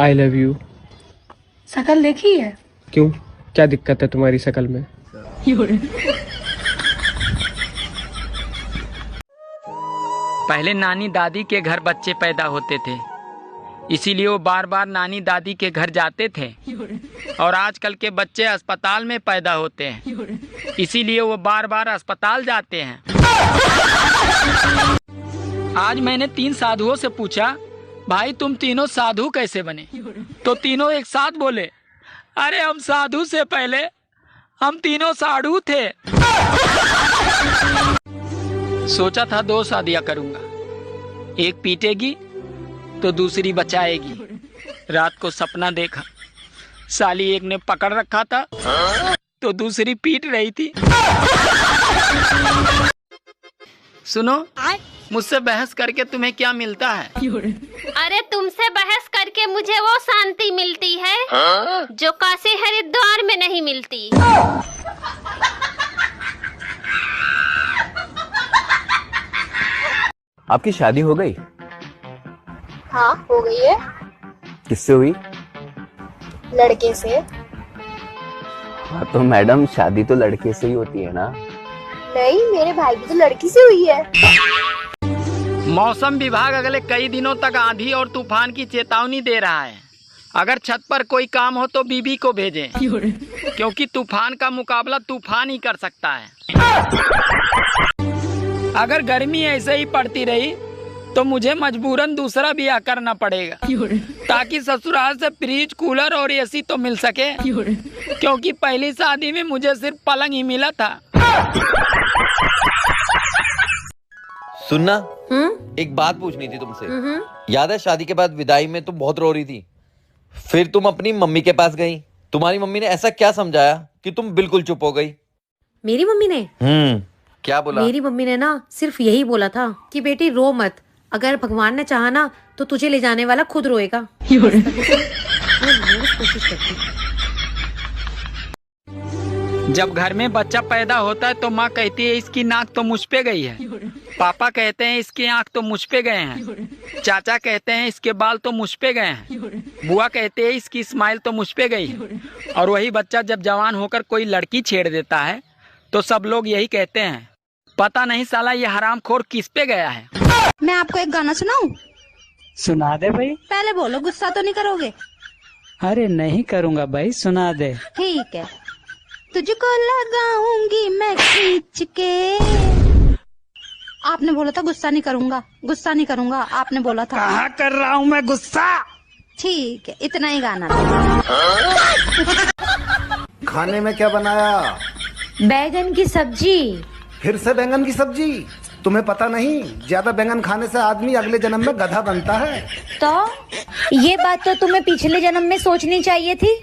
I love you. शकल देखी है? क्यों, क्या दिक्कत है तुम्हारी शकल में? पहले नानी दादी के घर बच्चे पैदा होते थे, इसीलिए वो बार बार नानी दादी के घर जाते थे। और आजकल के बच्चे अस्पताल में पैदा होते हैं, इसीलिए वो बार बार अस्पताल जाते हैं। आज मैंने 3 साधुओं से पूछा, भाई तुम तीनों साधु कैसे बने? तो तीनों एक साथ बोले, अरे हम साधु से पहले हम तीनों साधु थे। सोचा था 2 शादियां करूंगा, एक पीटेगी तो दूसरी बचाएगी। रात को सपना देखा, साली एक ने पकड़ रखा था तो दूसरी पीट रही थी। सुनो, मुझसे बहस करके तुम्हें क्या मिलता है? अरे तुमसे बहस करके मुझे वो शांति मिलती है जो काशी हरिद्वार में नहीं मिलती। आपकी शादी हो गई? हाँ हो गई है। किससे हुई? लड़के से। हाँ तो मैडम शादी तो लड़के से ही होती है ना? नहीं, मेरे भाई की तो लड़की से हुई है। मौसम विभाग अगले कई दिनों तक आंधी और तूफान की चेतावनी दे रहा है। अगर छत पर कोई काम हो तो बीबी को भेजें, क्योंकि तूफान का मुकाबला तूफान ही कर सकता है। अगर गर्मी ऐसे ही पड़ती रही तो मुझे मजबूरन दूसरा ब्याह करना पड़ेगा, ताकि ससुराल से फ्रिज, कूलर और एसी तो मिल सके, क्योंकि पहली शादी में मुझे सिर्फ पलंग ही मिला था। सुनना, एक बात पूछनी थी तुमसे। याद है शादी के बाद विदाई में तुम बहुत रो रही थी, फिर तुम अपनी मम्मी के पास गई। तुम्हारी मम्मी ने ऐसा क्या समझाया कि तुम बिल्कुल चुप हो गई? मेरी मम्मी ने क्या बोला? मेरी मम्मी ने ना सिर्फ यही बोला था कि बेटी रो मत, अगर भगवान ने चाहा ना तो तुझे ले जाने वाला खुद रोएगा। जब घर में बच्चा पैदा होता है तो माँ कहती है इसकी नाक तो मुझ पे गई है, पापा कहते हैं इसकी आंख तो मुझ पे गए हैं, चाचा कहते हैं इसके बाल तो मुझ पे गए हैं, बुआ कहते हैं इसकी स्माइल तो मुझ पे गई है। और वही बच्चा जब जवान होकर कोई लड़की छेड़ देता है तो सब लोग यही कहते हैं, पता नहीं साला ये हरामखोर किस पे गया है। मैं आपको एक गाना सुनाऊं? सुना दे भाई। पहले बोलो, गुस्सा तो नहीं करोगे? अरे नहीं करूँगा भाई, सुना दे। ठीक है। तुझको लगाऊंगी मैं खींच के। आपने बोला था गुस्सा नहीं करूंगा, गुस्सा नहीं करूंगा, आपने बोला था। कहाँ कर रहा हूँ मैं गुस्सा? ठीक है, इतना ही गाना। खाने में क्या बनाया? बैगन की सब्जी। फिर से बैंगन की सब्जी? तुम्हें पता नहीं, ज्यादा बैंगन खाने से आदमी अगले जन्म में गधा बनता है। तो ये बात तो तुम्हें पिछले जन्म में सोचनी चाहिए थी।